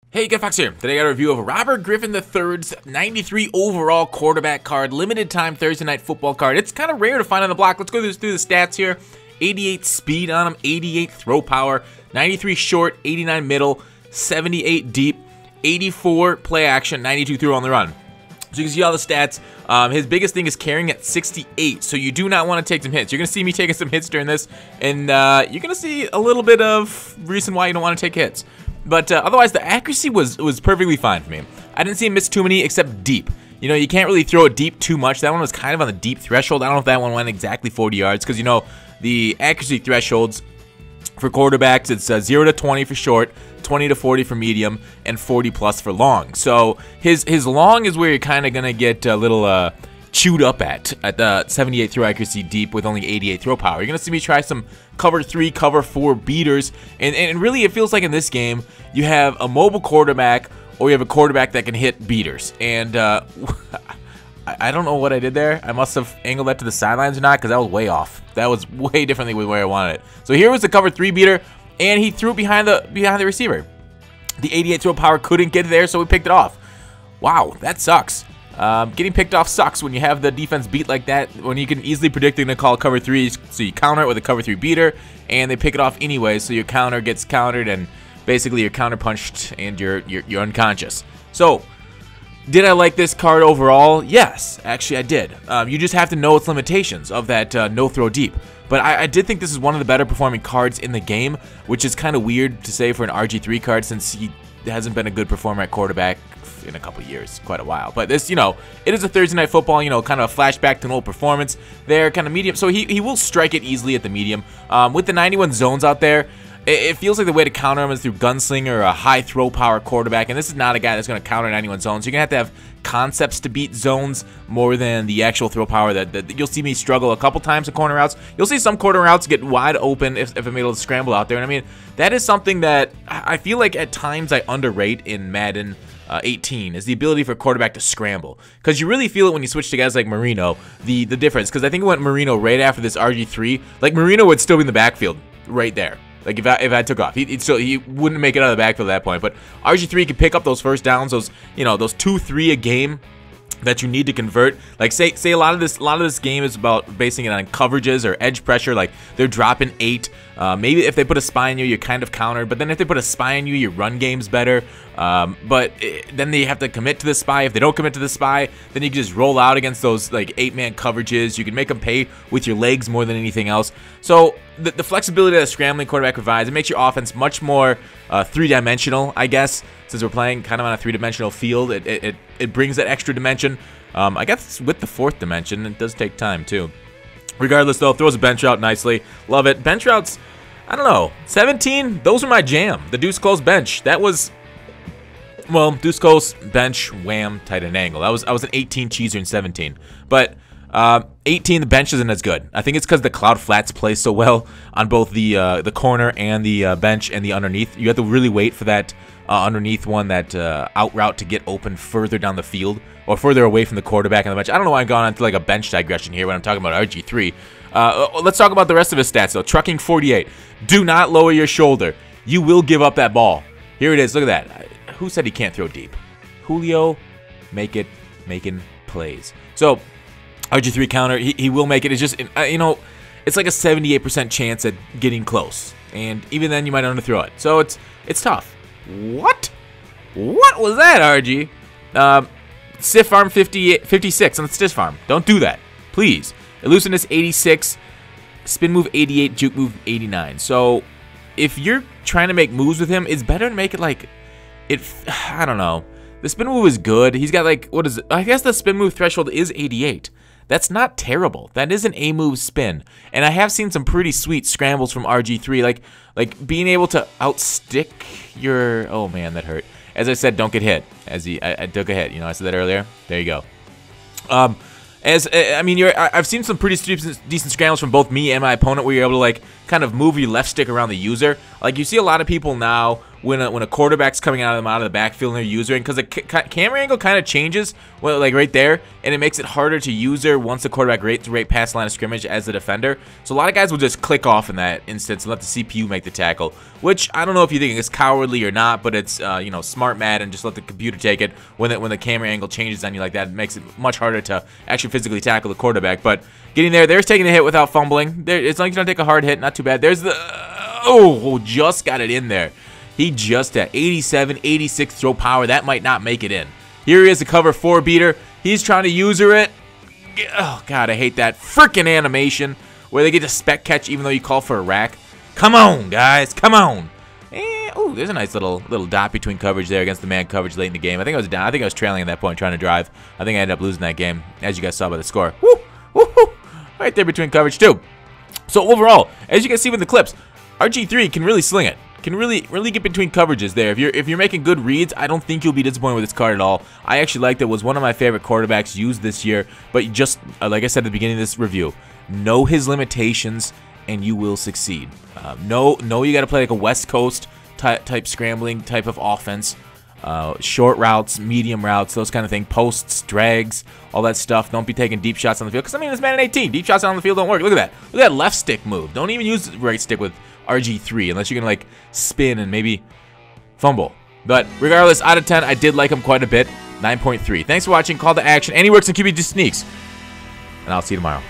Hey, Get Fox here. Today I got a review of Robert Griffin III's 93 overall quarterback card, limited time Thursday night football card. It's kind of rare to find on the block. Let's go through the stats here. 88 speed on him, 88 throw power, 93 short, 89 middle, 78 deep, 84 play action, 92 through on the run. So you can see all the stats. His biggest thing is carrying at 68, so you do not want to take some hits. You're going to see me taking some hits during this, and you're going to see a little bit of reason why you don't want to take hits. But otherwise, the accuracy was perfectly fine for me. I didn't see him miss too many except deep. You know, you can't really throw it deep too much. That one was kind of on the deep threshold. I don't know if that one went exactly 40 yards because, you know, the accuracy thresholds for quarterbacks, it's 0 to 20 for short, 20 to 40 for medium, and 40 plus for long. So his long is where you're kind of going to get a little chewed up at the 78 throw accuracy deep with only 88 throw power. You're going to see me try some cover 3, cover 4 beaters, and really it feels like in this game you have a mobile quarterback or you have a quarterback that can hit beaters. And I don't know what I did there. I must have angled that to the sidelines or not because that was way off. That was way differently with where I wanted it. So here was the cover 3 beater, and he threw it behind the receiver. The 88 throw power couldn't get there, so we picked it off. Wow, that sucks. Getting picked off sucks when you have the defense beat like that, when you can easily predict they're going to call cover 3, so you counter it with a cover 3 beater, and they pick it off anyway, so your counter gets countered, and basically you're counter punched, and you're unconscious. So, did I like this card overall? Yes, actually I did. You just have to know its limitations of that no throw deep. But I did think this is one of the better performing cards in the game, which is kind of weird to say for an RG3 card since he hasn't been a good performer at quarterback in a couple years, quite a while. But this, you know, it is a Thursday night football, you know, kind of a flashback to an old performance there, kind of medium. So he will strike it easily at the medium. With the 91 zones out there, it feels like the way to counter him is through gunslinger or a high throw power quarterback, and this is not a guy that's going to counter 91 zones. You're going to have concepts to beat zones more than the actual throw power that you'll see me struggle a couple times in corner routes. You'll see some corner routes get wide open if I'm able to scramble out there, and I mean, that is something that I feel like at times I underrate in Madden 18 is the ability for a quarterback to scramble, because you really feel it when you switch to guys like Marino, the difference, because I think it went Marino right after this RG3. Like, Marino would still be in the backfield right there. Like, if I took off, he wouldn't make it out of the backfield at that point. But RG3 could pick up those first downs, those 2-3 a game that you need to convert. Like, say a lot of this game is about basing it on coverages or edge pressure. Like, they're dropping 8. Maybe if they put a spy on you, you're kind of countered. But then if they put a spy on you, your run game's better. Then they have to commit to the spy. If they don't commit to the spy, then you can just roll out against those like 8-man coverages. You can make them pay with your legs more than anything else. So the flexibility that a scrambling quarterback provides, it makes your offense much more three-dimensional, I guess. Since we're playing kind of on a three-dimensional field, it brings that extra dimension. I guess with the 4th dimension, it does take time too. Regardless, though, throws a bench route nicely. Love it. Bench routes, I don't know. 17, those are my jam. The deuce close bench. That was, well, deuce close, bench, wham, tight end angle. I was an 18 cheeser in 17. But 18, the bench isn't as good. I think it's because the cloud flats play so well on both the corner and the bench and the underneath. You have to really wait for that underneath one, that out route to get open further down the field or further away from the quarterback on the bench. I don't know why I'm going on to like a bench digression here when I'm talking about RG3. Let's talk about the rest of his stats though. Trucking 48. Do not lower your shoulder. You will give up that ball. Here it is. Look at that. Who said he can't throw deep? Julio, making plays. So RG3 counter, he will make it. It's just, you know, it's like a 78% chance at getting close, and even then you might underthrow it. So it's tough. What was that, RG? Stiff arm 56 on the stiff arm. Don't do that, please. Elusiveness 86, spin move 88, juke move 89. So if you're trying to make moves with him, it's better to make it like it. I don't know. The spin move is good. He's got like, what is it? I guess the spin move threshold is 88. That's not terrible. That is an A-move spin. And I have seen some pretty sweet scrambles from RG3, like being able to outstick your, oh man, that hurt. As I said, don't get hit. I took a hit, you know, I said that earlier. There you go. I've seen some pretty decent scrambles from both me and my opponent where you're able to like kind of move your left stick around the user. Like, you see a lot of people now when a quarterback's coming out of the backfield and they're usering, because the camera angle kind of changes, well, like right there, and it makes it harder to user once the quarterback rates right past the line of scrimmage as the defender. So a lot of guys will just click off in that instance and let the CPU make the tackle, which I don't know if you think it's cowardly or not, but it's you know, smart mad, and just let the computer take it when the camera angle changes on you like that. It makes it much harder to actually physically tackle the quarterback. But getting there's taking a hit without fumbling. It's like you don't take a hard hit, not too bad. There's the just got it in there. He just at 87, 86 throw power. That might not make it in. Here he is, a cover 4 beater. He's trying to user it. Oh, God, I hate that freaking animation where they get to spec catch even though you call for a rack. Come on, guys. Come on. Oh, there's a nice little dot between coverage there against the man coverage late in the game. I think I was down. I think I was trailing at that point trying to drive. I think I ended up losing that game, as you guys saw by the score. Woo! Woo! Woo! Right there between coverage, too. So overall, as you can see with the clips, RG3 can really sling it. Can really get between coverages there. If you're making good reads, I don't think you'll be disappointed with this card at all. I actually liked it. Was one of my favorite quarterbacks used this year. But just like I said at the beginning of this review, know his limitations and you will succeed. Know you got to play like a West Coast type scrambling type of offense. Short routes, medium routes, those kind of things. Posts, drags, all that stuff. Don't be taking deep shots on the field. Because I mean, it's Madden 18. Deep shots on the field don't work. Look at that. Look at that left stick move. Don't even use the right stick with RG3 unless you're gonna like spin and maybe fumble. But regardless, out of 10, I did like him quite a bit. 9.3. Thanks for watching. Call to action. Any works in QB just sneaks. And I'll see you tomorrow.